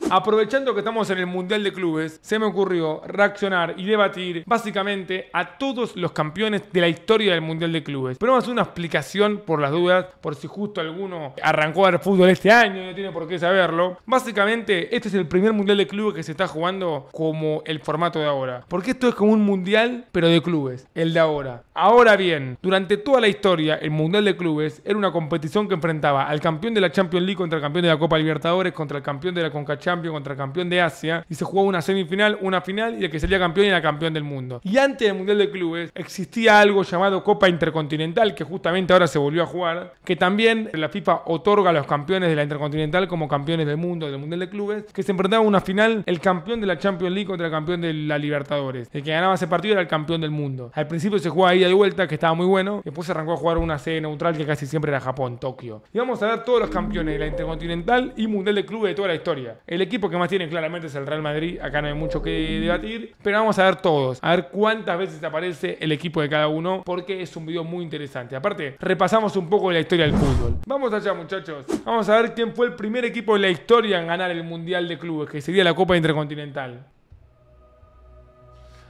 Aprovechando que estamos en el Mundial de Clubes, se me ocurrió reaccionar y debatir básicamente a todos los campeones de la historia del Mundial de Clubes. Pero vamos a hacer una explicación por las dudas, por si justo alguno arrancó a ver fútbol este año y no tiene por qué saberlo. Básicamente, este es el primer Mundial de Clubes que se está jugando como el formato de ahora. Porque esto es como un Mundial, pero de clubes, el de ahora. Ahora bien, durante toda la historia, el Mundial de Clubes era una competición que enfrentaba al campeón de la Champions League contra el campeón de la Copa Libertadores, contra el campeón de la CONCACHAMPIONS, contra el campeón de Asia, y se jugaba una semifinal, una final, y el que salía campeón era campeón del mundo. Y antes del Mundial de Clubes existía algo llamado Copa Intercontinental, que justamente ahora se volvió a jugar, que también la FIFA otorga a los campeones de la Intercontinental como campeones del mundo, del Mundial de Clubes, que se enfrentaba en una final el campeón de la Champions League contra el campeón de la Libertadores. El que ganaba ese partido era el campeón del mundo. Al principio se jugaba ida y vuelta, que estaba muy bueno, después se arrancó a jugar una sede neutral que casi siempre era Japón, Tokio. Y vamos a ver todos los campeones de la Intercontinental y Mundial de Clubes de toda la historia. El equipo que más tiene claramente es el Real Madrid, acá no hay mucho que debatir, pero vamos a ver todos, a ver cuántas veces aparece el equipo de cada uno, porque es un video muy interesante. Aparte, repasamos un poco de la historia del fútbol. Vamos allá, muchachos. Vamos a ver quién fue el primer equipo de la historia en ganar el Mundial de Clubes, que sería la Copa Intercontinental.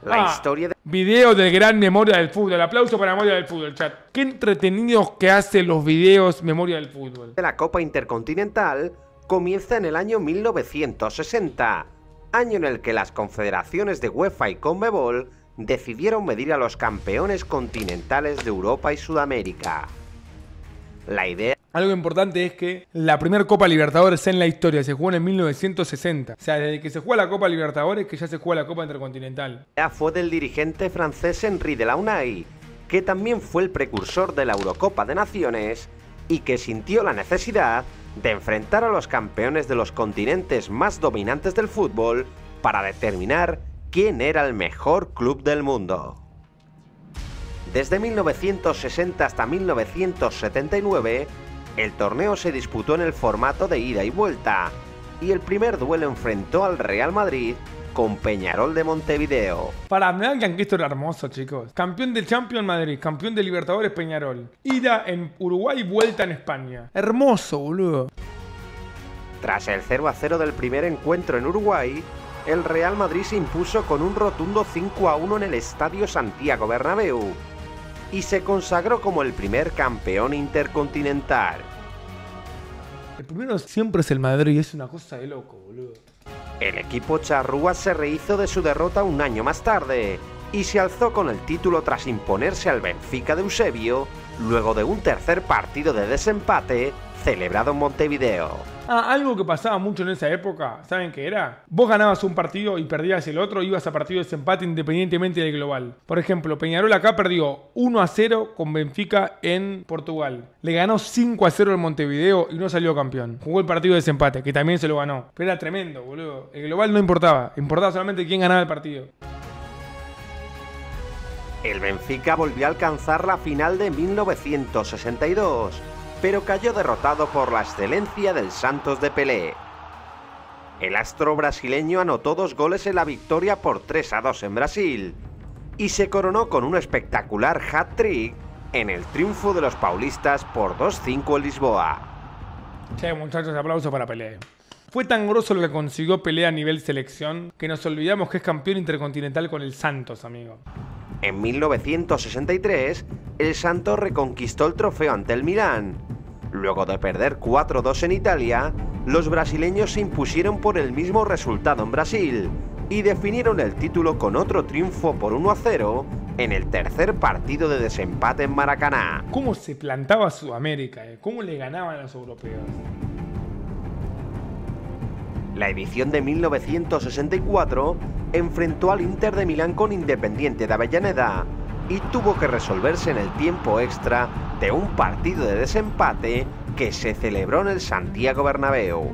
La historia de... Video del gran Memoria del Fútbol. Aplauso para Memoria del Fútbol, chat. Qué entretenidos que hace los videos Memoria del Fútbol. La Copa Intercontinental comienza en el año 1960, año en el que las confederaciones de UEFA y CONMEBOL decidieron medir a los campeones continentales de Europa y Sudamérica. La idea... Algo importante es que la primera Copa Libertadores en la historia se jugó en 1960. O sea, desde que se juega la Copa Libertadores que ya se juega la Copa Intercontinental. fue del dirigente francés Henri Delaunay, que también fue el precursor de la Eurocopa de Naciones y que sintió la necesidad de enfrentar a los campeones de los continentes más dominantes del fútbol para determinar quién era el mejor club del mundo. Desde 1960 hasta 1979, el torneo se disputó en el formato de ida y vuelta, y el primer duelo enfrentó al Real Madrid con Peñarol de Montevideo. Para me hagan que esto era hermoso, chicos. Campeón del Champions Madrid, campeón de Libertadores Peñarol. Ida en Uruguay, vuelta en España. Hermoso, boludo. Tras el 0-0 del primer encuentro en Uruguay, el Real Madrid se impuso con un rotundo 5-1 en el Estadio Santiago Bernabéu y se consagró como el primer campeón intercontinental. El primero siempre es el Madrid y es una cosa de loco, boludo. El equipo charrúa se rehizo de su derrota un año más tarde y se alzó con el título tras imponerse al Benfica de Eusebio luego de un tercer partido de desempate celebrado en Montevideo. Algo que pasaba mucho en esa época, ¿saben qué era? Vos ganabas un partido y perdías el otro, ibas a partido de desempate independientemente del global. Por ejemplo, Peñarol acá perdió 1-0 con Benfica en Portugal. Le ganó 5-0 en Montevideo y no salió campeón. Jugó el partido de desempate, que también se lo ganó. Pero era tremendo, boludo. El global no importaba, importaba solamente quién ganaba el partido. El Benfica volvió a alcanzar la final de 1962, pero cayó derrotado por la excelencia del Santos de Pelé. El astro brasileño anotó 2 goles en la victoria por 3-2 en Brasil y se coronó con un espectacular hat-trick en el triunfo de los paulistas por 2-5 en Lisboa. Che, muchachos, aplauso para Pelé. Fue tan grosso lo que consiguió Pelé a nivel selección que nos olvidamos que es campeón intercontinental con el Santos, amigo. En 1963, el Santos reconquistó el trofeo ante el Milán. Luego de perder 4-2 en Italia, los brasileños se impusieron por el mismo resultado en Brasil y definieron el título con otro triunfo por 1-0 en el tercer partido de desempate en Maracaná. ¿Cómo se plantaba Sudamérica? ¿Cómo le ganaban a los europeos? La edición de 1964 enfrentó al Inter de Milán con Independiente de Avellaneda y tuvo que resolverse en el tiempo extra de un partido de desempate que se celebró en el Santiago Bernabéu.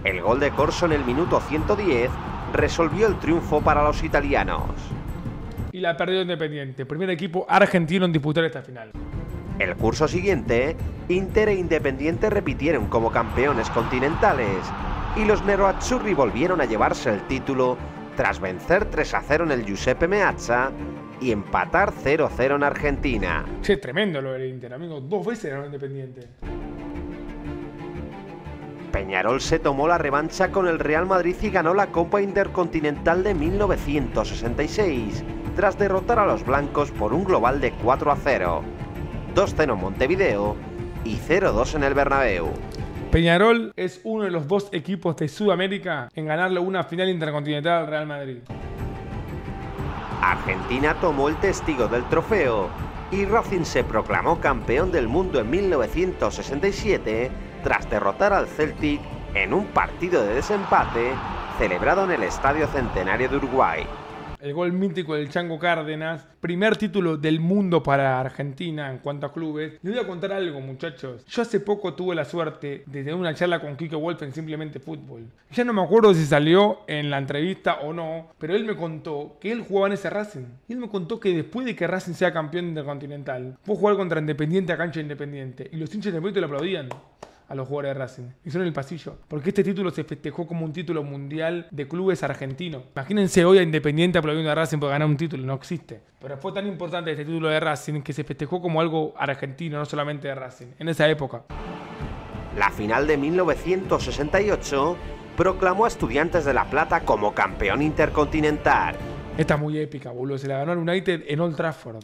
El gol de Corso en el minuto 110 resolvió el triunfo para los italianos. Y la perdió Independiente, primer equipo argentino en disputar esta final. El curso siguiente, Inter e Independiente repitieron como campeones continentales y los Nerazzurri volvieron a llevarse el título tras vencer 3-0 en el Giuseppe Meazza y empatar 0-0 en Argentina. Che, tremendo lo del Inter, amigo. 2 veces ganó Independiente. Peñarol se tomó la revancha con el Real Madrid y ganó la Copa Intercontinental de 1966, tras derrotar a los blancos por un global de 4-0, 2-0 en Montevideo y 0-2 en el Bernabéu. Peñarol es uno de los 2 equipos de Sudamérica en ganarle una final intercontinental al Real Madrid. Argentina tomó el testigo del trofeo y Racing se proclamó campeón del mundo en 1967 tras derrotar al Celtic en un partido de desempate celebrado en el Estadio Centenario de Uruguay. El gol mítico del Chango Cárdenas, primer título del mundo para Argentina en cuanto a clubes. Les voy a contar algo, muchachos. Yo hace poco tuve la suerte de tener una charla con Quique Wolf en Simplemente Fútbol. Ya no me acuerdo si salió en la entrevista o no, pero él me contó que él jugaba en ese Racing. Y él me contó que después de que Racing sea campeón intercontinental, fue a jugar contra Independiente a cancha Independiente. Y los hinchas de Independiente lo aplaudían a los jugadores de Racing. Y son en el pasillo. Porque este título se festejó como un título mundial de clubes argentinos. Imagínense hoy a Independiente aplaudiendo a Racing por ganar un título. No existe. Pero fue tan importante este título de Racing que se festejó como algo argentino, no solamente de Racing. En esa época. La final de 1968 proclamó a Estudiantes de La Plata como campeón intercontinental. Esta es muy épica, boludo. Se la ganó al United en Old Trafford.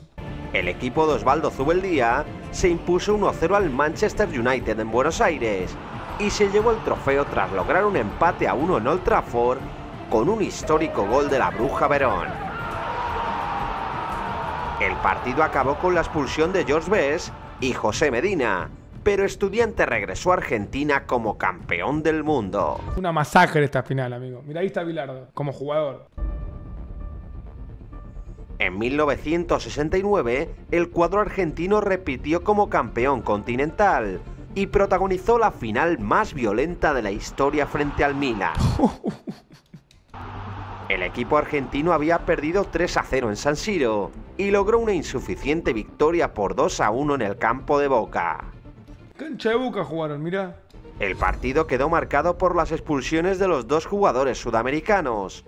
El equipo de Osvaldo Zubeldía se impuso 1-0 al Manchester United en Buenos Aires y se llevó el trofeo tras lograr un empate a 1 en Old Trafford con un histórico gol de la Bruja Verón. El partido acabó con la expulsión de George Best y José Medina, pero Estudiantes regresó a Argentina como campeón del mundo. Una masacre esta final, amigo. Mirá, ahí está Bilardo, como jugador. En 1969, el cuadro argentino repitió como campeón continental y protagonizó la final más violenta de la historia frente al Milan. El equipo argentino había perdido 3-0 en San Siro y logró una insuficiente victoria por 2-1 en el campo de Boca. Cancha de Boca jugaron, mirá. El partido quedó marcado por las expulsiones de los 2 jugadores sudamericanos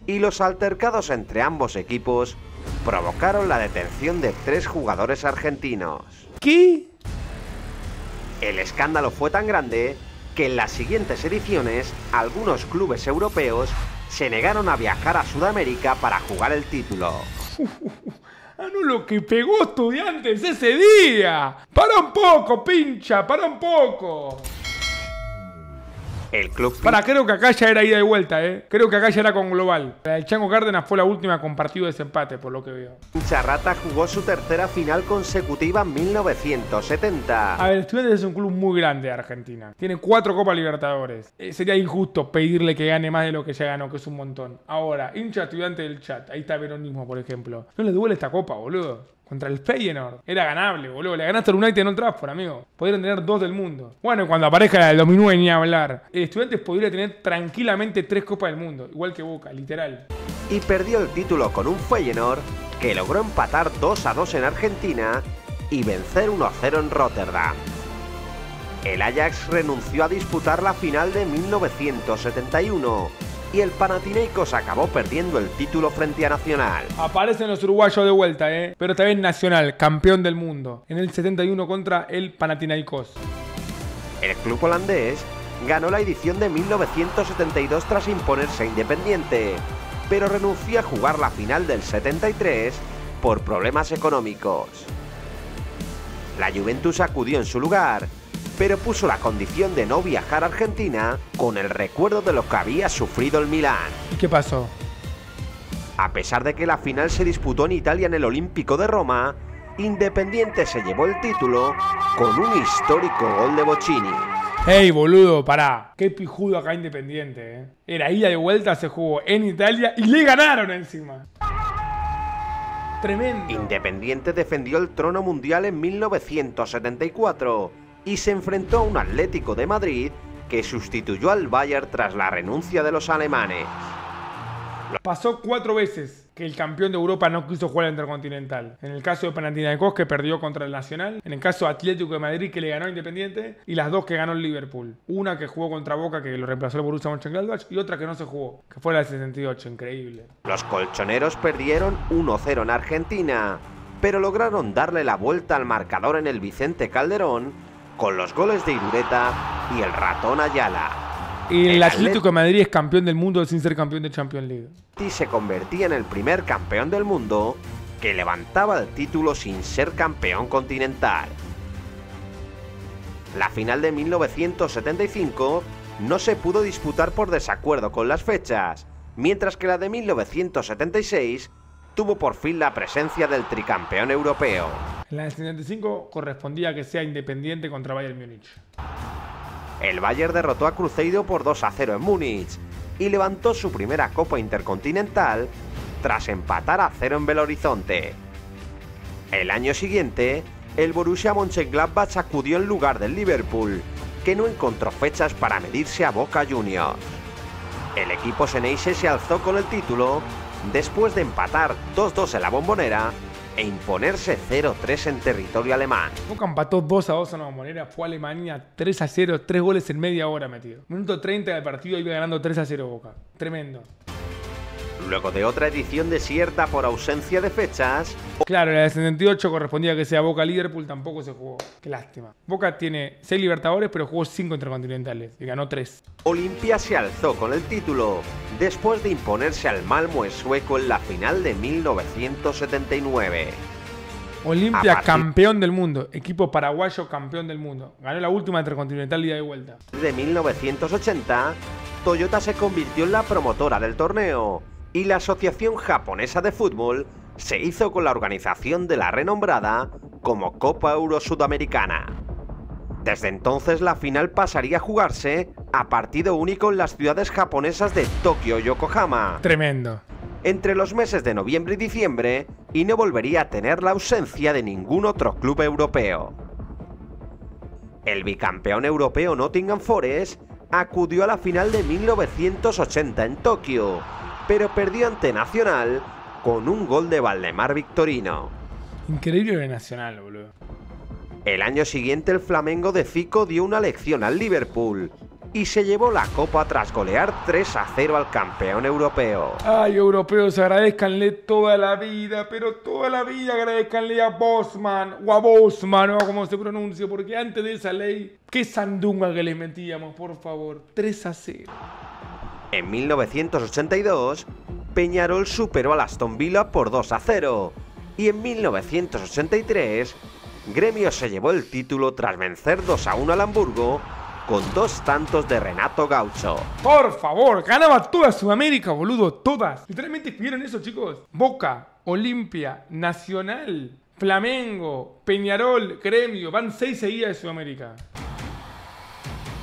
y los altercados entre ambos equipos provocaron la detención de 3 jugadores argentinos. ¿Qué? El escándalo fue tan grande que en las siguientes ediciones algunos clubes europeos se negaron a viajar a Sudamérica para jugar el título. Ah, no, lo que pegó Estudiantes ese día. Para un poco, pincha, para un poco. El club... Creo que acá ya era ida y vuelta, Creo que acá ya era con global. La del Chango Cárdenas fue la última con partido de desempate, por lo que veo. Charrata jugó su tercera final consecutiva en 1970. A ver, Estudiantes es un club muy grande de Argentina. Tiene 4 Copas Libertadores. Sería injusto pedirle que gane más de lo que ya ganó, que es un montón. Ahora, hincha Estudiante del chat. Ahí está Veronismo, por ejemplo. No le duele esta copa, boludo. Contra el Feyenoord. Era ganable, boludo. Le ganaste al United en Old Trafford, amigo. Podrían tener 2 del mundo. Bueno, cuando aparezca la del 2009 ni hablar. Estudiantes podría tener tranquilamente 3 Copas del Mundo. Igual que Boca, literal. Y perdió el título con un Feyenoord que logró empatar 2-2 en Argentina y vencer 1-0 en Rotterdam. El Ajax renunció a disputar la final de 1971 y el Panathinaikos acabó perdiendo el título frente a Nacional. Aparecen los uruguayos de vuelta, pero esta vez Nacional, campeón del mundo, en el 71 contra el Panathinaikos. El club holandés ganó la edición de 1972 tras imponerse a Independiente, pero renunció a jugar la final del 73 por problemas económicos. La Juventus acudió en su lugar, pero puso la condición de no viajar a Argentina con el recuerdo de lo que había sufrido el Milán. ¿Y qué pasó? A pesar de que la final se disputó en Italia en el Olímpico de Roma, Independiente se llevó el título con un histórico gol de Bochini. ¡Ey, boludo! Pará. Qué pijudo acá Independiente, Era ida y vuelta, se jugó en Italia y le ganaron encima. Tremendo. Independiente defendió el trono mundial en 1974 y se enfrentó a un Atlético de Madrid que sustituyó al Bayern tras la renuncia de los alemanes. Pasó 4 veces que el campeón de Europa no quiso jugar al Intercontinental. En el caso de Panathinaikos, que perdió contra el Nacional. En el caso de Atlético de Madrid, que le ganó a Independiente. Y las 2 que ganó el Liverpool. Una que jugó contra Boca, que lo reemplazó el Borussia Mönchengladbach. Y otra que no se jugó, que fue la del 68. Increíble. Los colchoneros perdieron 1-0 en Argentina, pero lograron darle la vuelta al marcador en el Vicente Calderón con los goles de Irureta y el ratón Ayala. El Atlético de Madrid es campeón del mundo sin ser campeón de Champions League. Y se convertía en el primer campeón del mundo que levantaba el título sin ser campeón continental. La final de 1975 no se pudo disputar por desacuerdo con las fechas, mientras que la de 1976 tuvo por fin la presencia del tricampeón europeo. En la del 75 correspondía a que sea Independiente contra Bayern Múnich. El Bayern derrotó a Cruzeiro por 2-0 en Múnich y levantó su primera Copa Intercontinental tras empatar a 0 en Belo Horizonte. El año siguiente, el Borussia Mönchengladbach sacudió en lugar del Liverpool, que no encontró fechas para medirse a Boca Juniors. El equipo Xeneize se alzó con el título después de empatar 2-2 en la Bombonera e imponerse 0-3 en territorio alemán. Boca empató 2-2 en la Bombonera, fue a Alemania 3-0, 3 goles en media hora metido. Minuto 30 del partido iba ganando 3-0 Boca. Tremendo. Luego de otra edición desierta por ausencia de fechas... Claro, la del 78 correspondía a que sea Boca-Liverpool, tampoco se jugó. Qué lástima. Boca tiene 6 Libertadores, pero jugó 5 intercontinentales y ganó 3. Olimpia se alzó con el título después de imponerse al Malmö sueco en la final de 1979. Olimpia campeón del mundo, equipo paraguayo campeón del mundo. Ganó la última intercontinental ida y vuelta. De 1980, Toyota se convirtió en la promotora del torneo y la Asociación Japonesa de Fútbol se hizo con la organización de la renombrada como Copa Euro Sudamericana. Desde entonces la final pasaría a jugarse a partido único en las ciudades japonesas de Tokio y Yokohama. Tremendo. Entre los meses de noviembre y diciembre, y no volvería a tener la ausencia de ningún otro club europeo. El bicampeón europeo Nottingham Forest acudió a la final de 1980 en Tokio, pero perdió ante Nacional con un gol de Valdemar Victorino. Increíble de Nacional, boludo. El año siguiente el Flamengo de Zico dio una lección al Liverpool y se llevó la copa tras golear 3-0 al campeón europeo. Ay, europeos, agradezcanle toda la vida, pero toda la vida agradezcanle a Bosman, o a Bosman, o como se pronuncia, porque antes de esa ley, qué sandunga que les metíamos, por favor. 3-0. En 1982, Peñarol superó al Aston Villa por 2-0 y en 1983, Gremio se llevó el título tras vencer 2-1 al Hamburgo con 2 tantos de Renato Gaucho. Por favor, ganaba toda Sudamérica, boludo, todas. Literalmente escribieron eso, chicos. Boca, Olimpia, Nacional, Flamengo, Peñarol, Gremio, van 6 seguidas de Sudamérica.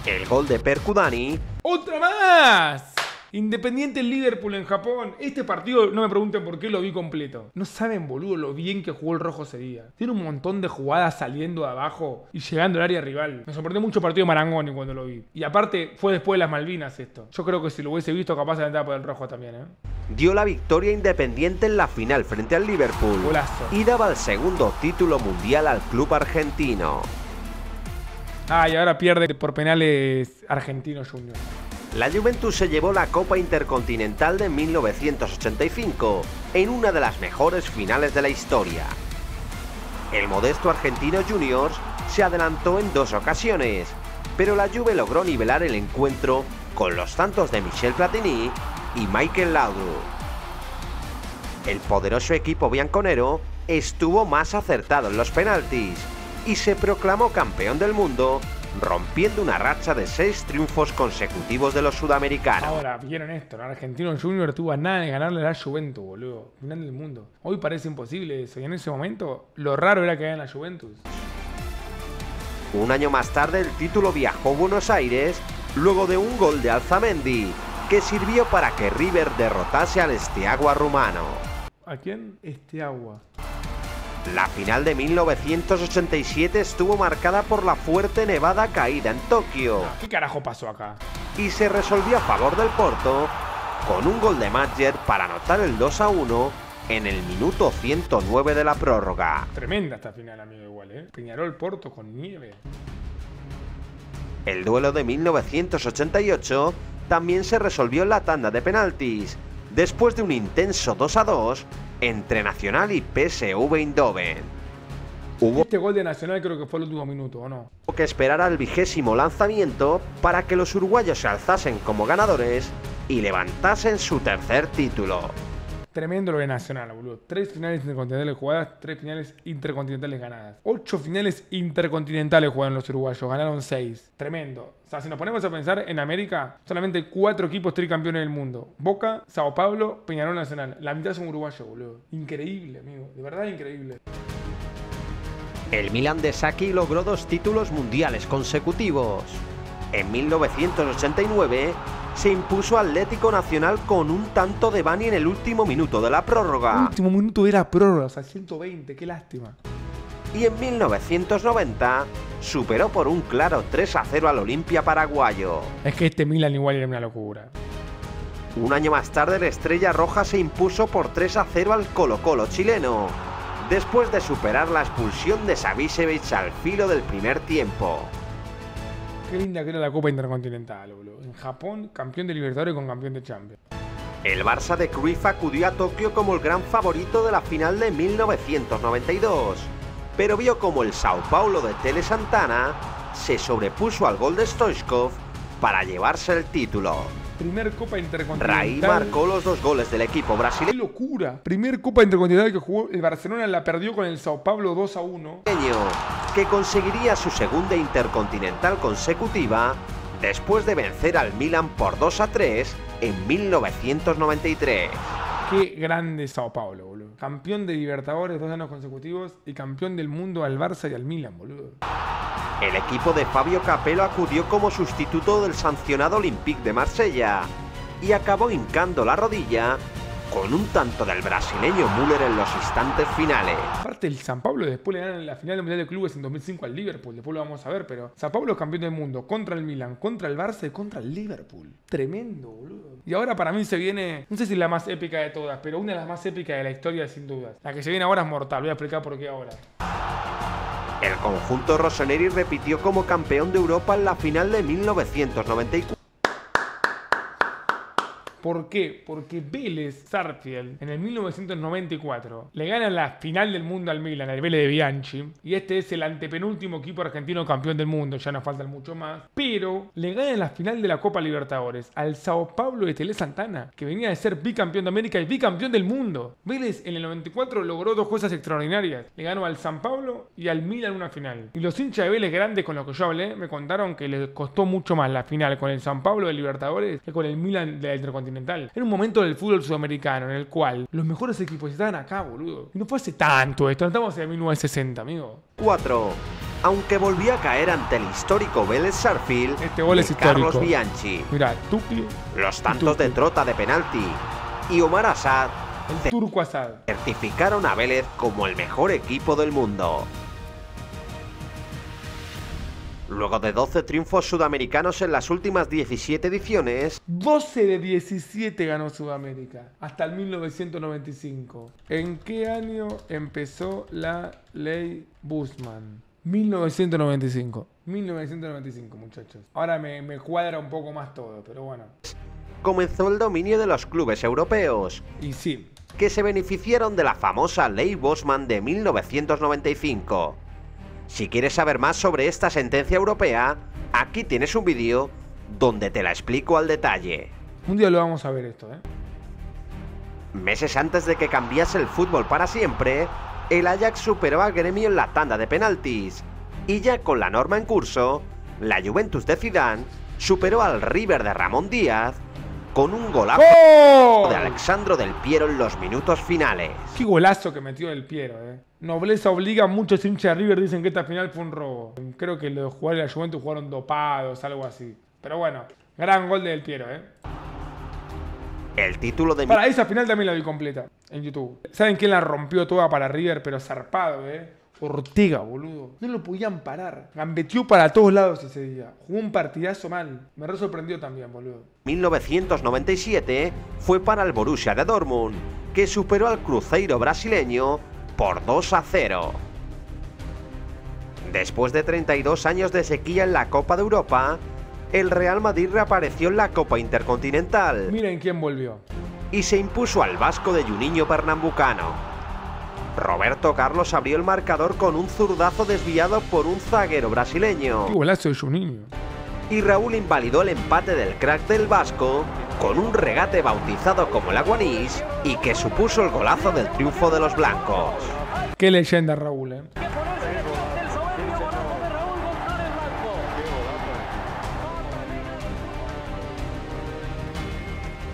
El gol de Perkudani. ¡Otra más! Independiente Liverpool en Japón. Este partido, no me pregunten por qué, lo vi completo. No saben, boludo, lo bien que jugó el rojo ese día. Tiene un montón de jugadas saliendo de abajo y llegando al área rival. Me sorprendió mucho el partido de Marangoni cuando lo vi. Y aparte, fue después de las Malvinas esto. Yo creo que si lo hubiese visto, capaz de entrar por el rojo también, Dio la victoria Independiente en la final frente al Liverpool. Golazo. Y daba el segundo título mundial al club argentino. Ah, y ahora pierde por penales Argentino Junior. La Juventus se llevó la Copa Intercontinental de 1985 en una de las mejores finales de la historia. El modesto Argentino Juniors se adelantó en 2 ocasiones, pero la Juve logró nivelar el encuentro con los tantos de Michel Platini y Michael Laudrup. El poderoso equipo bianconero estuvo más acertado en los penaltis y se proclamó campeón del mundo, rompiendo una racha de 6 triunfos consecutivos de los sudamericanos. Ahora, vieron esto, ¿no? Argentino Junior tuvo a nada de ganarle a la Juventus, boludo. Final del mundo. Hoy parece imposible eso, y en ese momento lo raro era que gane la Juventus. Un año más tarde el título viajó a Buenos Aires luego de un gol de Alzamendi, que sirvió para que River derrotase al Steaua rumano. ¿A quién? Steaua. La final de 1987 estuvo marcada por la fuerte nevada caída en Tokio. ¿Qué carajo pasó acá? Y se resolvió a favor del Porto con un gol de Madjer para anotar el 2-1 en el minuto 109 de la prórroga. Tremenda esta final, amigo, igual, Peñarol Porto con nieve. El duelo de 1988 también se resolvió en la tanda de penaltis, después de un intenso 2-2 entre Nacional y PSV Eindhoven. Hubo Este gol de Nacional creo que fue el último minuto, ¿o no? que esperar al 20º lanzamiento para que los uruguayos se alzasen como ganadores y levantasen su tercer título. Tremendo lo de Nacional, boludo. 3 finales intercontinentales jugadas, 3 finales intercontinentales ganadas. 8 finales intercontinentales jugaron los uruguayos, ganaron 6. Tremendo. O sea, si nos ponemos a pensar en América, solamente 4 equipos tricampeones del mundo. Boca, Sao Paulo, Peñarol, Nacional. La mitad son uruguayos, boludo. Increíble, amigo. De verdad increíble. El Milan de Sacchi logró 2 títulos mundiales consecutivos. En 1989 se impuso Atlético Nacional con un tanto de Bani en el último minuto de la El prórroga. último minuto era prórroga, o sea, 120, qué lástima. Y en 1990 superó por un claro 3-0 al Olimpia paraguayo. Es que este Milan igual era una locura. Un año más tarde la Estrella Roja se impuso por 3-0 al Colo-Colo chileno, después de superar la expulsión de Savicevic al filo del primer tiempo. Qué linda que era la Copa Intercontinental, boludo. En Japón, campeón de Libertadores con campeón de Champions. El Barça de Cruyff acudió a Tokio como el gran favorito de la final de 1992, pero vio como el Sao Paulo de Tele Santana se sobrepuso al gol de Stoichkov para llevarse el título. Primer Copa Intercontinental. Raí marcó los 2 goles del equipo ¡Qué brasileño, locura! Primer Copa Intercontinental que jugó el Barcelona, la perdió con el Sao Paulo 2-1. que conseguiría su segunda Intercontinental consecutiva después de vencer al Milan por 2-3 en 1993. Qué grande Sao Paulo, boludo. Campeón de Libertadores 2 años consecutivos y campeón del mundo al Barça y al Milan, boludo. El equipo de Fabio Capello acudió como sustituto del sancionado Olympique de Marsella y acabó hincando la rodilla con un tanto del brasileño Müller en los instantes finales. Aparte el San Pablo después le ganan la final del Mundial de Clubes en 2005 al Liverpool, después lo vamos a ver, pero San Pablo es campeón del mundo contra el Milan, contra el Barça y contra el Liverpool. Tremendo, boludo. Y ahora para mí se viene, no sé si la más épica de todas, pero una de las más épicas de la historia sin dudas. La que se viene ahora es mortal, voy a explicar por qué ahora. El conjunto rossoneri repitió como campeón de Europa en la final de 1994. ¿Por qué? Porque Vélez Sarsfield en el 1994 le gana la final del mundo al Milan, al Vélez de Bianchi, y este es el antepenúltimo equipo argentino campeón del mundo, ya nos faltan mucho más, pero le gana la final de la Copa Libertadores al Sao Paulo de Tele Santana, que venía de ser bicampeón de América y bicampeón del mundo. Vélez en el 94 logró 2 cosas extraordinarias, le ganó al San Pablo y al Milan una final. Y los hinchas de Vélez grandes con los que yo hablé me contaron que les costó mucho más la final con el San Pablo de Libertadores que con el Milan de la Intercontinental. Era un momento del fútbol sudamericano en el cual los mejores equipos estaban acá, boludo. Y no fue hace tanto esto, no estamos en 1960, amigo. 4. Aunque volvió a caer ante el histórico Vélez Sarsfield Este gol de es histórico. Carlos Bianchi. Mirá, Tucli, Los tantos de Trota de penalti y Omar Assad el Turco Asad. certificaron a Vélez como el mejor equipo del mundo. Luego de 12 triunfos sudamericanos en las últimas 17 ediciones, 12 de 17 ganó Sudamérica, hasta el 1995. ¿En qué año empezó la ley Bussmann? 1995. 1995, muchachos. Ahora me cuadra un poco más todo, pero bueno. comenzó el dominio de los clubes europeos, Y sí, que se beneficiaron de la famosa ley Bussmann de 1995. Si quieres saber más sobre esta sentencia europea, aquí tienes un vídeo donde te la explico al detalle. un día lo vamos a ver esto, ¿eh? Meses antes de que cambiase el fútbol para siempre, el Ajax superó al Gremio en la tanda de penaltis, y ya con la norma en curso, la Juventus de Zidane superó al River de Ramón Díaz con un golazo ¡Oh! de Alexandro Del Piero en los minutos finales. Qué golazo que metió Del Piero, Nobleza obliga, muchos hinchas de River dicen que esta final fue un robo. Creo que los jugadores de la Juventus jugaron dopados, algo así. Pero bueno, gran gol de Del Piero, El título de Para esa final también la vi completa en YouTube. ¿Saben quién la rompió toda para River? Pero zarpado, Ortega, boludo. No lo podían parar. Gambeteó para todos lados ese día. Jugó un partidazo mal. Me re sorprendió también, boludo. 1997 fue para el Borussia de Dortmund, que superó al Cruzeiro brasileño por 2-0. Después de 32 años de sequía en la Copa de Europa, el Real Madrid reapareció en la Copa Intercontinental Miren quién volvió. y se impuso al vasco de Juninho Pernambucano. Roberto Carlos abrió el marcador con un zurdazo desviado por un zaguero brasileño. ¡Qué golazo de Juninho! Y Raúl invalidó el empate del crack del Vasco con un regate bautizado como el Aguanís y que supuso el golazo del triunfo de los blancos. ¡Qué leyenda Raúl, eh!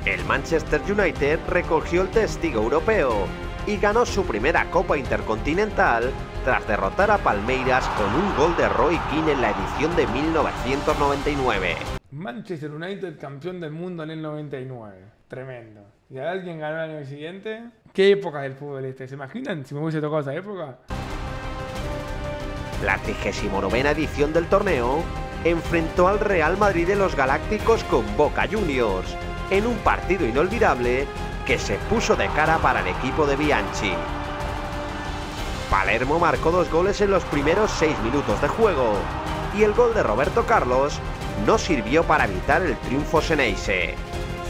El Manchester United recogió el testigo europeo y ganó su primera Copa Intercontinental tras derrotar a Palmeiras con un gol de Roy Keane en la edición de 1999. Manchester United campeón del mundo en el 99. Tremendo. ¿Y a alguien ganó el año siguiente? ¿Qué época del fútbol este? ¿Se imaginan si me hubiese tocado esa época? La 39ª edición del torneo enfrentó al Real Madrid de los Galácticos con Boca Juniors en un partido inolvidable que se puso de cara para el equipo de Bianchi. Palermo marcó 2 goles en los primeros 6 minutos de juego y el gol de Roberto Carlos no sirvió para evitar el triunfo Xeneize.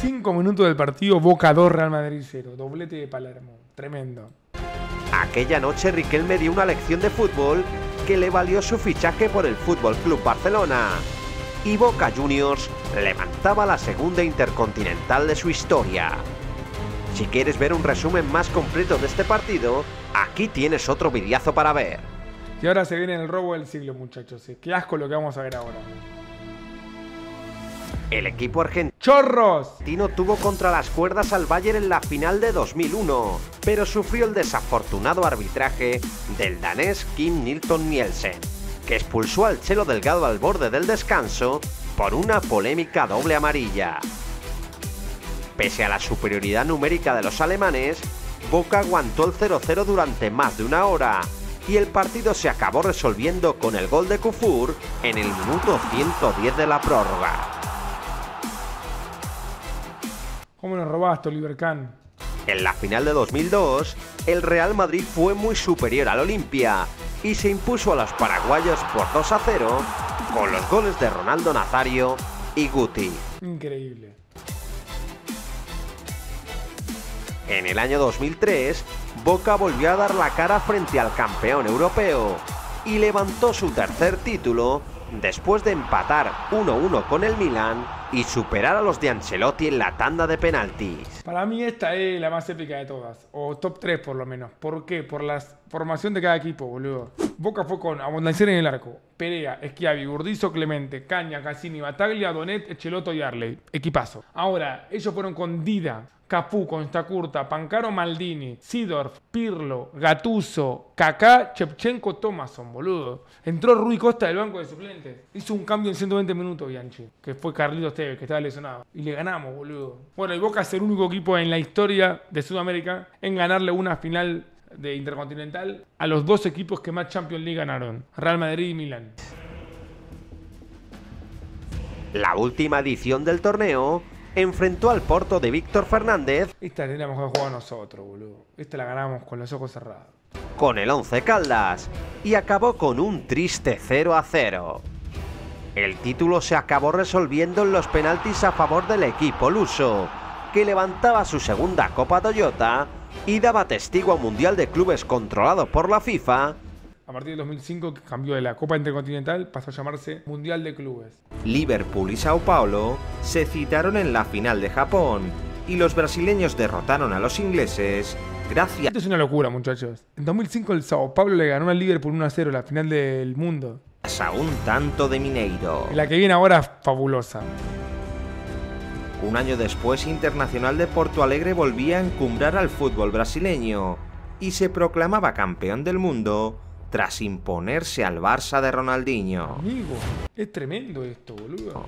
5 minutos del partido, Boca 2, Real Madrid 0. Doblete de Palermo. Tremendo. Aquella noche Riquelme dio una lección de fútbol que le valió su fichaje por el Fútbol Club Barcelona. Y Boca Juniors levantaba la segunda Intercontinental de su historia. Si quieres ver un resumen más completo de este partido, aquí tienes otro videazo para ver. Y ahora se viene el robo del siglo, muchachos. Qué asco lo que vamos a ver ahora. El equipo argentino ¡Chorros! tuvo contra las cuerdas al Bayern en la final de 2001, pero sufrió el desafortunado arbitraje del danés Kim Nilton Nielsen, que expulsó al Chelo Delgado al borde del descanso por una polémica doble amarilla. Pese a la superioridad numérica de los alemanes, Boca aguantó el 0-0 durante más de una hora y el partido se acabó resolviendo con el gol de Kufur en el minuto 110 de la prórroga. ¿Cómo nos robaste, Oliver Kahn? En la final de 2002, el Real Madrid fue muy superior al Olimpia y se impuso a los paraguayos por 2-0 con los goles de Ronaldo Nazario y Guti. Increíble. En el año 2003, Boca volvió a dar la cara frente al campeón europeo y levantó su tercer título después de empatar 1-1 con el Milan y superar a los de Ancelotti en la tanda de penaltis. Para mí esta es la más épica de todas, o top 3 por lo menos. ¿Por qué? Por la formación de cada equipo, boludo. Boca fue con Abondancieri en el arco, Perea, Schiavi, Burdizo, Clemente, Caña, Cassini, Bataglia, Donet, Echelotto y Arley. Equipazo. Ahora, ellos fueron con Dida, Cafú, Constacurta, Pancaro, Maldini, Seedorf, Pirlo, Gattuso, Kaká, Shevchenko, Thomasson, boludo. Entró Rui Costa del banco de suplentes. Hizo un cambio en 120 minutos, Bianchi, que fue Carlitos Tevez, que estaba lesionado. Y le ganamos, boludo. Bueno, y Boca es el único equipo en la historia de Sudamérica en ganarle una final de Intercontinental a los 2 equipos que más Champions League ganaron, Real Madrid y Milán. La última edición del torneo enfrentó al Porto de Víctor Fernández. Esta teníamos que jugar nosotros, boludo. Esta la ganamos con los ojos cerrados. Con el Once Caldas y acabó con un triste 0-0. El título se acabó resolviendo en los penaltis a favor del equipo luso, que levantaba su segunda Copa Toyota y daba testigo a un Mundial de Clubes controlado por la FIFA. A partir del 2005, que cambió de la Copa Intercontinental, pasó a llamarse Mundial de Clubes. Liverpool y Sao Paulo se citaron en la final de Japón y los brasileños derrotaron a los ingleses gracias... Esto es una locura, muchachos. En 2005 el Sao Paulo le ganó al Liverpool 1-0 la final del mundo. A un tanto de Mineiro. La que viene ahora es fabulosa. Un año después, Internacional de Porto Alegre volvía a encumbrar al fútbol brasileño y se proclamaba campeón del mundo tras imponerse al Barça de Ronaldinho. Amigo, es tremendo esto, boludo.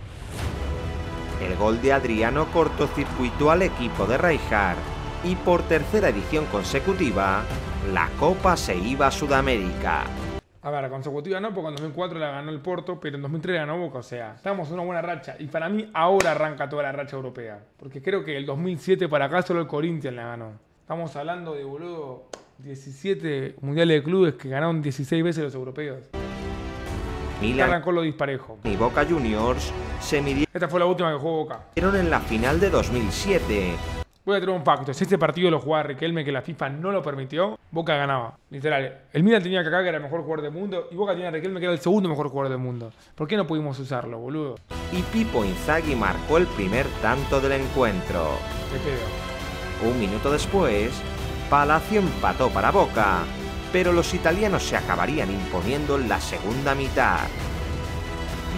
El gol de Adriano cortocircuitó al equipo de Rijkaard y por tercera edición consecutiva, la Copa se iba a Sudamérica. A ver, consecutiva no, porque en 2004 la ganó el Porto, pero en 2003 la ganó Boca, o sea, estamos en una buena racha. Y para mí ahora arranca toda la racha europea, porque creo que el 2007 para acá solo el Corinthians la ganó. Estamos hablando de, boludo, 17 mundiales de clubes que ganaron 16 veces los europeos. Milan arrancó lo disparejo. Y Boca Juniors se midieron Esta fue la última que jugó Boca. en la final de 2007. Voy a tener un pacto. Si este partido lo jugaba Riquelme, que la FIFA no lo permitió, Boca ganaba. Literal. El Milan tenía a Kaká, que era el mejor jugador del mundo, y Boca tenía a Riquelme, que era el segundo mejor jugador del mundo. ¿Por qué no pudimos usarlo, boludo? Y Pippo Inzaghi marcó el primer tanto del encuentro. Qué pedo. Un minuto después, Palacio empató para Boca, pero los italianos se acabarían imponiendo en la segunda mitad.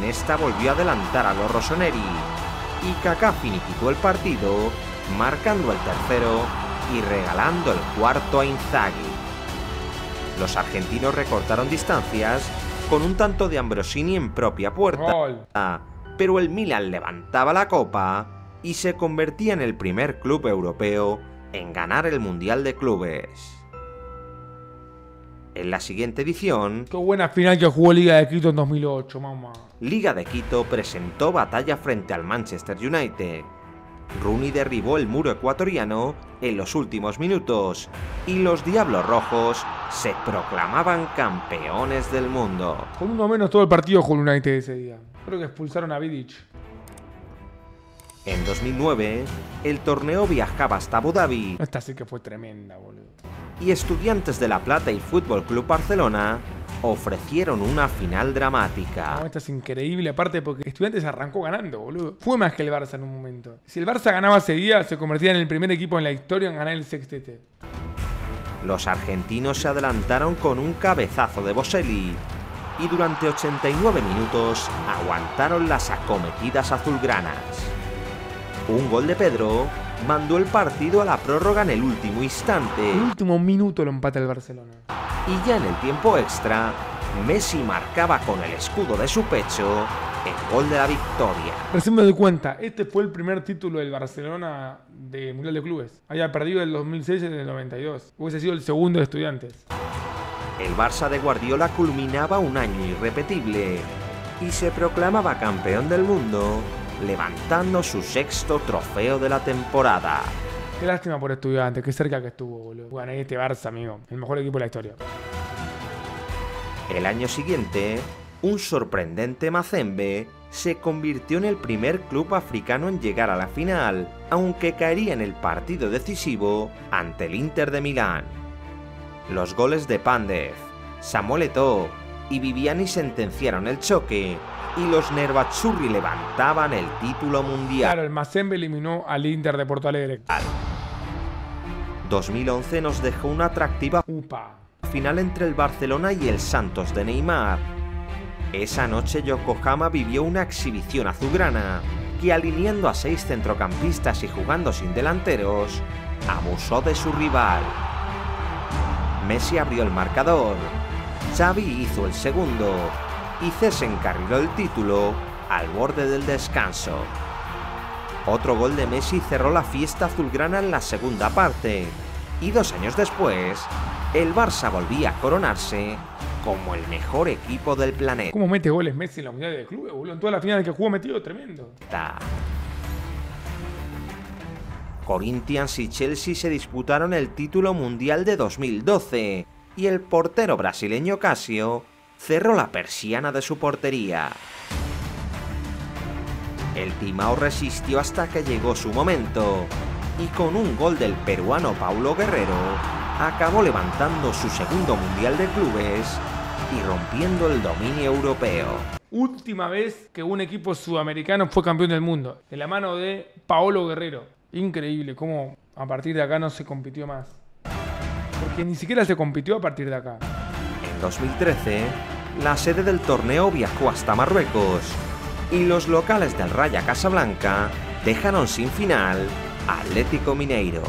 Nesta volvió a adelantar a los rossoneri y Kaká finiquitó el partido, marcando el tercero y regalando el cuarto a Inzaghi. Los argentinos recortaron distancias con un tanto de Ambrosini en propia puerta, Gol. pero el Milan levantaba la copa y se convertía en el primer club europeo en ganar el Mundial de Clubes. En la siguiente edición, Qué buena final que jugó Liga de Quito en 2008, mamá. Liga de Quito presentó batalla frente al Manchester United. Rooney derribó el muro ecuatoriano en los últimos minutos y los Diablos Rojos se proclamaban campeones del mundo. Con uno menos todo el partido jugó el United ese día. Creo que expulsaron a Vidic. En 2009, el torneo viajaba hasta Abu Dhabi Esta sí que fue tremenda, boludo. y Estudiantes de La Plata y Fútbol Club Barcelona ofrecieron una final dramática. No, esta es increíble, aparte porque Estudiantes arrancó ganando, boludo. Fue más que el Barça en un momento. Si el Barça ganaba ese día, se convertía en el primer equipo en la historia en ganar el sextete. Los argentinos se adelantaron con un cabezazo de Boselli y durante 89 minutos aguantaron las acometidas azulgranas. Un gol de Pedro mandó el partido a la prórroga en el último instante. El último minuto lo empata el Barcelona. Y ya en el tiempo extra, Messi marcaba con el escudo de su pecho el gol de la victoria. Recién me doy cuenta, este fue el primer título del Barcelona de Mundial de Clubes. Había perdido el 2006 y el 92. Hubiese sido el segundo de Estudiantes. El Barça de Guardiola culminaba un año irrepetible y se proclamaba campeón del mundo, levantando su sexto trofeo de la temporada. Qué lástima por Estudiantes, qué cerca que estuvo, boludo. Gané este Barça, amigo. El mejor equipo de la historia. El año siguiente, un sorprendente Mazembe se convirtió en el primer club africano en llegar a la final, aunque caería en el partido decisivo ante el Inter de Milán. Los goles de Pandev, Samuel Eto'o y Viviani sentenciaron el choque y los Nerazzurri levantaban el título mundial. Claro, el Mazembe eliminó al Inter de Porto Alegre. 2011 nos dejó una atractiva Upa. final entre el Barcelona y el Santos de Neymar. Esa noche Yokohama vivió una exhibición azulgrana que, alineando a 6 centrocampistas y jugando sin delanteros, abusó de su rival. Messi abrió el marcador, Xavi hizo el segundo y Cesc encarriló el título al borde del descanso. Otro gol de Messi cerró la fiesta azulgrana en la segunda parte y 2 años después, el Barça volvía a coronarse como el mejor equipo del planeta. ¿Cómo mete goles Messi en la Mundial de Clubes, boludo? En todas las finales que jugó metido, tremendo. Corinthians y Chelsea se disputaron el título mundial de 2012 y el portero brasileño Casio cerró la persiana de su portería. El Timao resistió hasta que llegó su momento y con un gol del peruano Paulo Guerrero acabó levantando su segundo mundial de clubes y rompiendo el dominio europeo. Última vez que un equipo sudamericano fue campeón del mundo, de la mano de Paolo Guerrero. Increíble cómo a partir de acá no se compitió más. Porque ni siquiera se compitió a partir de acá. En 2013, la sede del torneo viajó hasta Marruecos y los locales del Raja Casablanca dejaron sin final a Atlético Mineiro.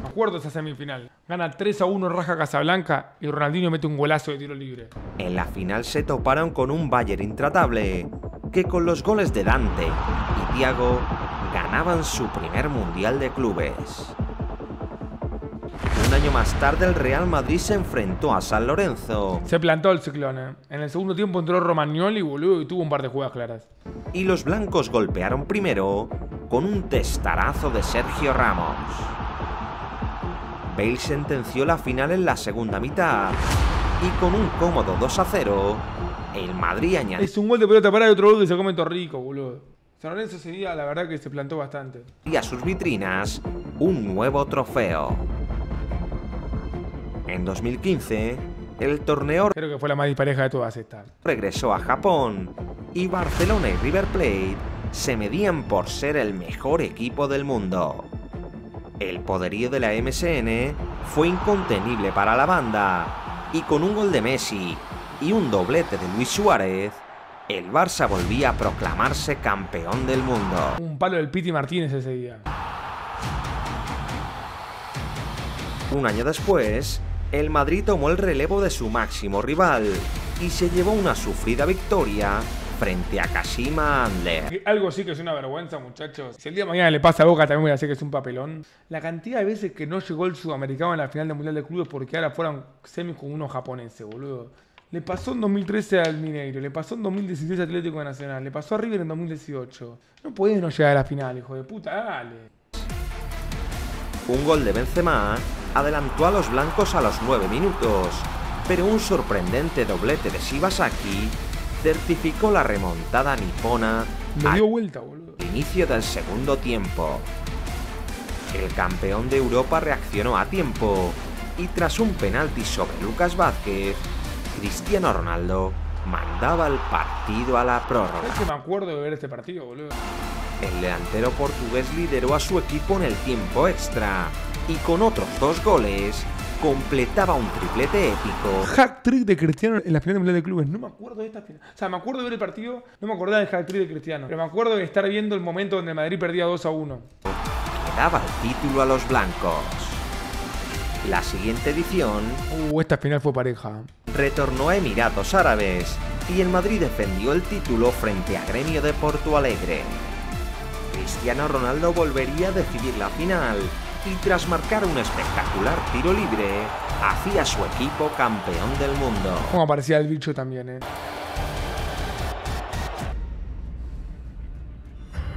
Me acuerdo esa semifinal. Gana 3-1 Raja Casablanca y Ronaldinho mete un golazo de tiro libre. En la final se toparon con un Bayern intratable, que con los goles de Dante y Thiago ganaban su primer Mundial de Clubes. Un año más tarde el Real Madrid se enfrentó a San Lorenzo Se plantó el ciclón, En el segundo tiempo entró Romagnoli, boludo, y tuvo un par de jugadas claras. y los blancos golpearon primero con un testarazo de Sergio Ramos. Bale sentenció la final en la segunda mitad y con un cómodo 2-0, el Madrid añadió Es un gol de pelota parada y otro gol que se come Torrico, boludo. San Lorenzo ese día, la verdad que se plantó bastante. a sus vitrinas un nuevo trofeo. En 2015, el torneo Creo que fue la más dispareja de todas estas. regresó a Japón y Barcelona y River Plate se medían por ser el mejor equipo del mundo. El poderío de la MSN fue incontenible para la banda y con un gol de Messi y un doblete de Luis Suárez, el Barça volvía a proclamarse campeón del mundo. Un palo del Piti Martínez ese día. Un año después, el Madrid tomó el relevo de su máximo rival y se llevó una sufrida victoria frente a Kashima Antlers. Algo sí que es una vergüenza, muchachos. Si el día de mañana le pasa a Boca, también voy a decir que es un papelón. La cantidad de veces que no llegó el sudamericano en la final del Mundial de Clubes porque ahora fueron semis con unos japoneses, boludo. Le pasó en 2013 al Mineiro, le pasó en 2016 al Atlético Nacional, le pasó a River en 2018. No podés no llegar a la final, hijo de puta, dale. Un gol de Benzema adelantó a los blancos a los 9 minutos, pero un sorprendente doblete de Shibasaki certificó la remontada nipona Me al dio vuelta, boludo. inicio del segundo tiempo. El campeón de Europa reaccionó a tiempo y tras un penalti sobre Lucas Vázquez, Cristiano Ronaldo mandaba el partido a la prórroga. ¿Sabes que me acuerdo de ver este partido, boludo? El delantero portugués lideró a su equipo en el tiempo extra y con otros 2 goles completaba un triplete épico. Hack-trick de Cristiano en la final del Mundial de Clubes. No me acuerdo de esta final. O sea, me acuerdo de ver el partido, no me acordaba del hack-trick de Cristiano. Pero me acuerdo de estar viendo el momento donde el Madrid perdía 2-1. Que daba el título a los blancos. La siguiente edición Esta final fue pareja. retornó a Emiratos Árabes y el Madrid defendió el título frente a Gremio de Porto Alegre. Cristiano Ronaldo volvería a decidir la final y tras marcar un espectacular tiro libre, hacía su equipo campeón del mundo. Como aparecía el bicho también,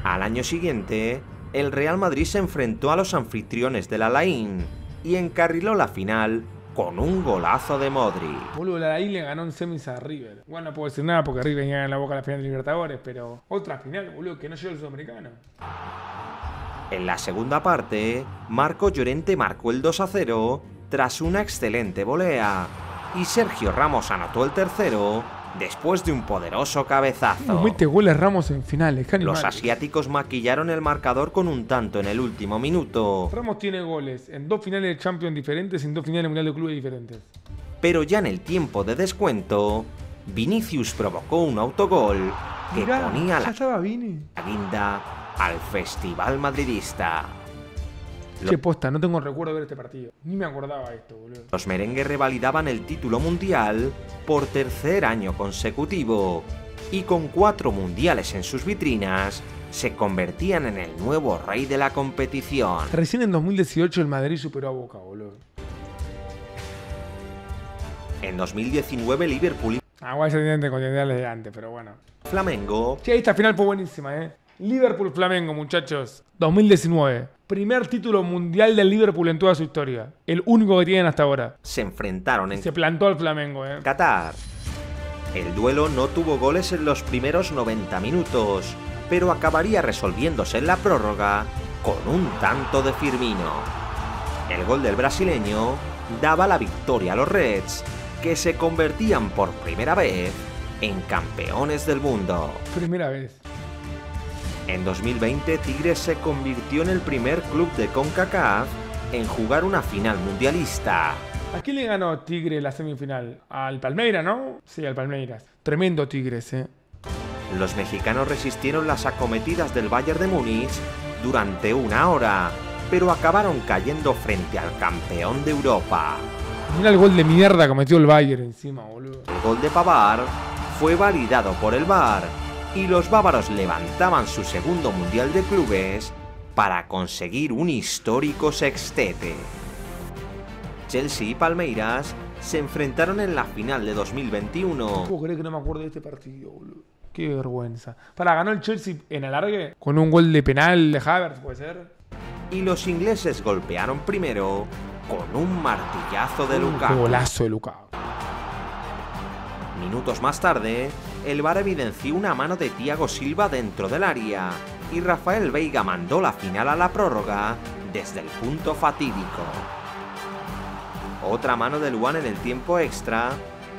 Al año siguiente, el Real Madrid se enfrentó a los anfitriones del Alain y encarriló la final con un golazo de Modric. Boludo, la ahí le ganó en semis a River. Bueno, no puedo decir nada porque River venía en la Boca a la final de Libertadores, pero otra final, boludo, que no llegó el sudamericano. En la segunda parte, Marco Llorente marcó el 2-0 tras una excelente volea y Sergio Ramos anotó el tercero después de un poderoso cabezazo. Mete goles Ramos en finales, qué animal. Los asiáticos maquillaron el marcador con un tanto en el último minuto, Ramos tiene goles en 2 finales de Champions diferentes y en 2 finales de Mundial de Clubes diferentes. pero ya en el tiempo de descuento, Vinicius provocó un autogol que Mirá, ponía ya la estaba Vini. guinda al festival madridista. Che, posta, no tengo recuerdo de ver este partido. Ni me acordaba de esto, boludo. Los merengues revalidaban el título mundial por tercer año consecutivo y con 4 mundiales en sus vitrinas se convertían en el nuevo rey de la competición. Recién en 2018 el Madrid superó a Boca, boludo. En 2019 Liverpool y Igual ya tenían de contenderles de antes, pero bueno. Flamengo Che, esta final fue buenísima, Liverpool-Flamengo, muchachos. 2019. Primer título mundial del Liverpool en toda su historia. El único que tienen hasta ahora. se enfrentaron en Se plantó al Flamengo, Qatar. El duelo no tuvo goles en los primeros 90 minutos, pero acabaría resolviéndose en la prórroga con un tanto de Firmino. El gol del brasileño daba la victoria a los Reds, que se convertían por primera vez en campeones del mundo. Primera vez. En 2020, Tigres se convirtió en el primer club de CONCACAF en jugar una final mundialista. ¿A quién le ganó Tigre la semifinal? Al Palmeiras, ¿no? Sí, al Palmeiras. Tremendo Tigres, Los mexicanos resistieron las acometidas del Bayern de Múnich durante 1 hora, pero acabaron cayendo frente al campeón de Europa. Mira el gol de mierda que metió el Bayern encima, boludo. El gol de Pavard fue validado por el VAR y los bávaros levantaban su segundo mundial de clubes para conseguir un histórico sextete. Chelsea y Palmeiras se enfrentaron en la final de 2021. No puedo creer que no me acuerdo de este partido, boludo. Qué vergüenza. Ganó el Chelsea en alargue con un gol de penal de Havertz, ¿puede ser? Y los ingleses golpearon primero con un martillazo de Qué Lukaku. golazo de Lukaku. Minutos más tarde, el VAR evidenció una mano de Thiago Silva dentro del área y Rafael Veiga mandó la final a la prórroga desde el punto fatídico. Otra mano del One en el tiempo extra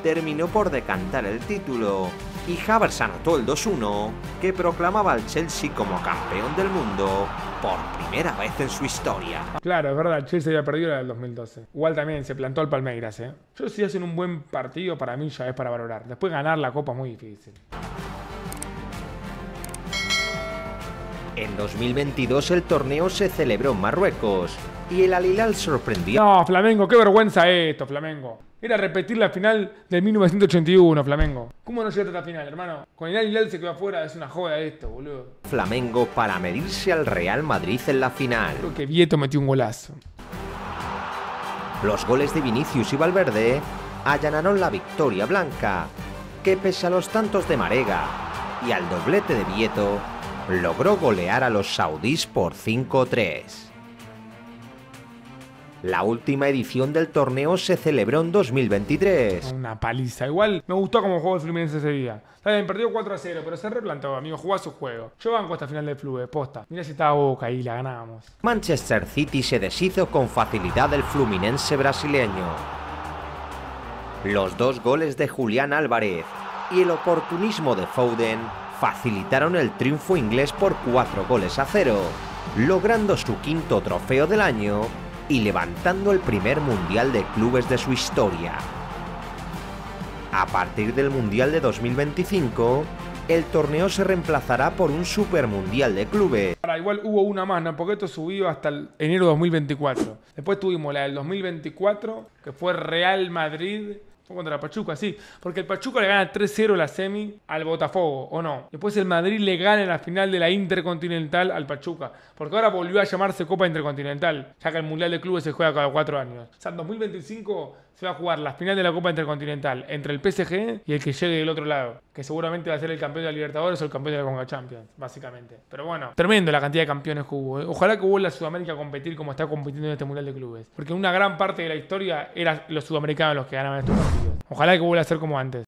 terminó por decantar el título y Havertz anotó el 2-1 que proclamaba al Chelsea como campeón del mundo por primera vez en su historia. Claro, es verdad, el Chelsea había perdido la del 2012. Igual también se plantó al Palmeiras, ¿eh? Yo si hacen un buen partido, para mí ya es para valorar. Después ganar la Copa es muy difícil. En 2022 el torneo se celebró en Marruecos y el Al Hilal sorprendió. No, Flamengo, qué vergüenza esto, Flamengo. Era repetir la final del 1981, Flamengo. ¿Cómo no llegaste a la final, hermano? Con el Al Hilal se quedó afuera, es una joda esto, boludo. Flamengo para medirse al Real Madrid en la final. Creo que Vieto metió un golazo. Los goles de Vinicius y Valverde allanaron la victoria blanca, que pese a los tantos de Marega y al doblete de Vieto, logró golear a los saudíes por 5-3. La última edición del torneo se celebró en 2023. Una paliza. Igual me gustó cómo jugó el Fluminense ese día. Está bien, perdió 4-0, pero se replantó, amigo. Jugó a su juego. Yo banco esta final del Fluve, posta. Mirá si estaba Boca ahí, la ganábamos. Manchester City se deshizo con facilidad del Fluminense brasileño. Los 2 goles de Julián Álvarez y el oportunismo de Foden facilitaron el triunfo inglés por 4-0, logrando su 5º trofeo del año y levantando el primer Mundial de Clubes de su historia. A partir del Mundial de 2025, el torneo se reemplazará por un Super Mundial de Clubes. Ahora, igual hubo una más, ¿no? Porque esto subió hasta el enero de 2024. Después tuvimos la del 2024, que fue Real Madrid. Fue contra el Pachuca, sí. Porque el Pachuca le gana 3-0 la semi al Botafogo, ¿o no? Después el Madrid le gana en la final de la Intercontinental al Pachuca. Porque ahora volvió a llamarse Copa Intercontinental, ya que el Mundial de Clubes se juega cada 4 años. O sea, en 2025 se va a jugar la final de la Copa Intercontinental entre el PSG y el que llegue del otro lado. Que seguramente va a ser el campeón de la Libertadores o el campeón de la Conca Champions, básicamente. Pero bueno, tremendo la cantidad de campeones que hubo. Ojalá que vuelva a Sudamérica a competir como está compitiendo en este Mundial de Clubes. Porque una gran parte de la historia eran los sudamericanos los que ganaban estos partidos. Ojalá que vuelva a ser como antes.